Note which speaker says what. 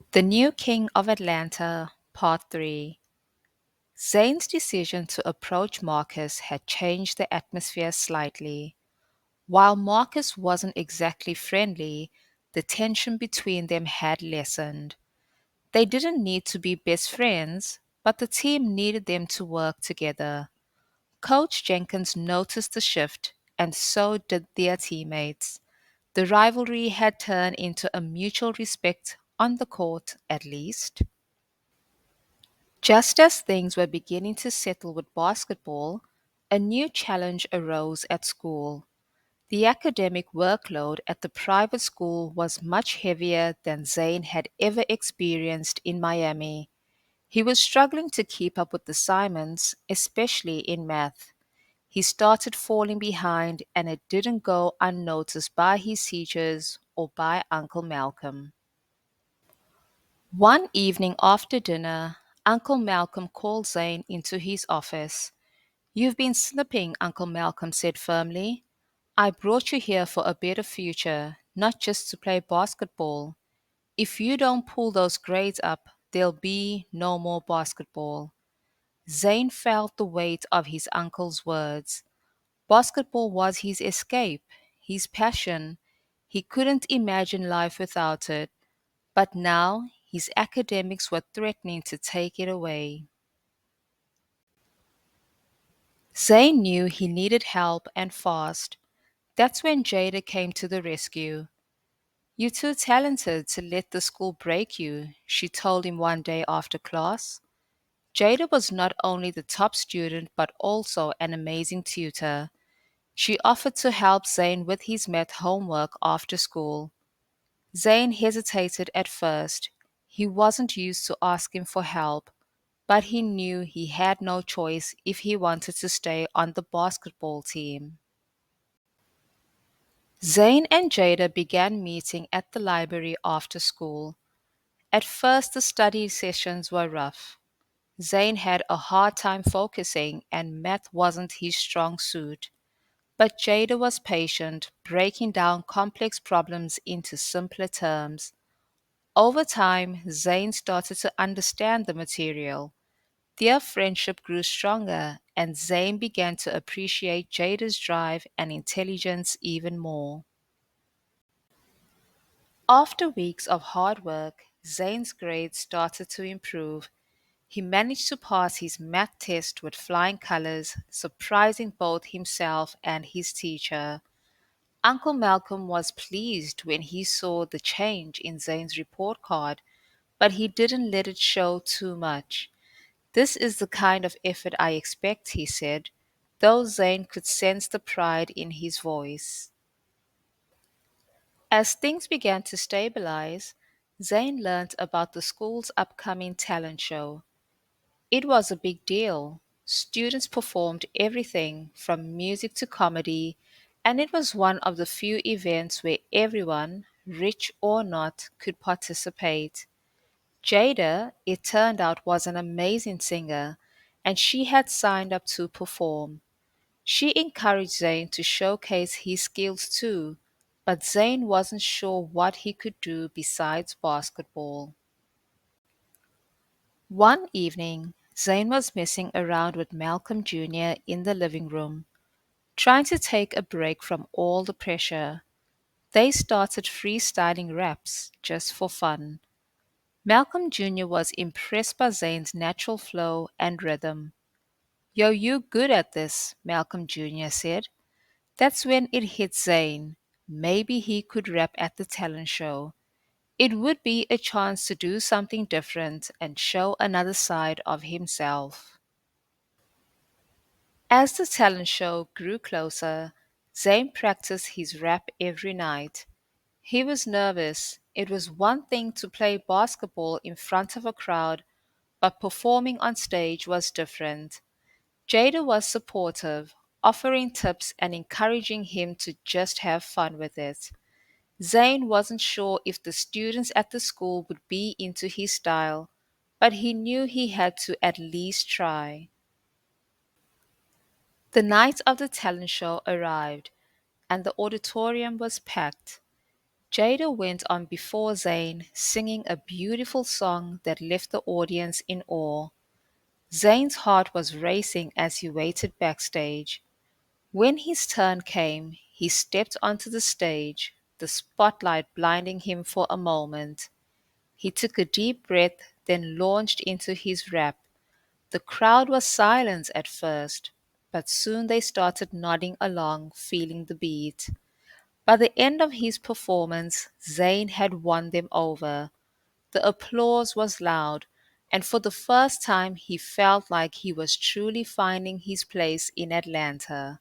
Speaker 1: The New King of Atlanta, Part 3. Zane's decision to approach Marcus had changed the atmosphere slightly. While Marcus wasn't exactly friendly, the tension between them had lessened. They didn't need to be best friends, but the team needed them to work together. Coach Jenkins noticed the shift, and so did their teammates. The rivalry had turned into a mutual respect on the court, at least. Just as things were beginning to settle with basketball, a new challenge arose at school. The academic workload at the private school was much heavier than Zane had ever experienced in Miami. He was struggling to keep up with assignments, especially in math. He started falling behind, and it didn't go unnoticed by his teachers or by Uncle Malcolm. One evening after dinner, Uncle Malcolm called Zane into his office. "You've been slipping," Uncle Malcolm said firmly. "I brought you here for a better future, not just to play basketball. If you don't pull those grades up, there'll be no more basketball." Zane felt the weight of his uncle's words. Basketball was his escape, his passion. He couldn't imagine life without it, but now his academics were threatening to take it away. Zane knew he needed help and fast. That's when Jada came to the rescue. "You're too talented to let the school break you," she told him one day after class. Jada was not only the top student but also an amazing tutor. She offered to help Zane with his math homework after school. Zane hesitated at first. He wasn't used to asking for help, but he knew he had no choice if he wanted to stay on the basketball team. Zane and Jada began meeting at the library after school. At first, the study sessions were rough. Zane had a hard time focusing, and math wasn't his strong suit. But Jada was patient, breaking down complex problems into simpler terms. Over time, Zane started to understand the material. Their friendship grew stronger, and Zane began to appreciate Jada's drive and intelligence even more. After weeks of hard work, Zane's grades started to improve. He managed to pass his math test with flying colors, surprising both himself and his teacher. Uncle Malcolm was pleased when he saw the change in Zane's report card, but he didn't let it show too much. "This is the kind of effort I expect," he said, though Zane could sense the pride in his voice. As things began to stabilize, Zane learned about the school's upcoming talent show. It was a big deal. Students performed everything from music to comedy, and it was one of the few events where everyone, rich or not, could participate. Jada, it turned out, was an amazing singer, and she had signed up to perform. She encouraged Zayn to showcase his skills too, but Zayn wasn't sure what he could do besides basketball. One evening, Zayn was messing around with Malcolm Jr. in the living room, trying to take a break from all the pressure. They started freestyling raps just for fun. Malcolm Jr. was impressed by Zayn's natural flow and rhythm. "Yo, you good at this," Malcolm Jr. said. That's when it hit Zayn. Maybe he could rap at the talent show. It would be a chance to do something different and show another side of himself. As the talent show grew closer, Zayn practiced his rap every night. He was nervous. It was one thing to play basketball in front of a crowd, but performing on stage was different. Jada was supportive, offering tips and encouraging him to just have fun with it. Zayn wasn't sure if the students at the school would be into his style, but he knew he had to at least try. The night of the talent show arrived, and the auditorium was packed. Jada went on before Zayn, singing a beautiful song that left the audience in awe. Zayn's heart was racing as he waited backstage. When his turn came, he stepped onto the stage, the spotlight blinding him for a moment. He took a deep breath, then launched into his rap. The crowd was silent at first, but soon they started nodding along, feeling the beat. By the end of his performance, Zayn had won them over. The applause was loud, and for the first time he felt like he was truly finding his place in Atlanta.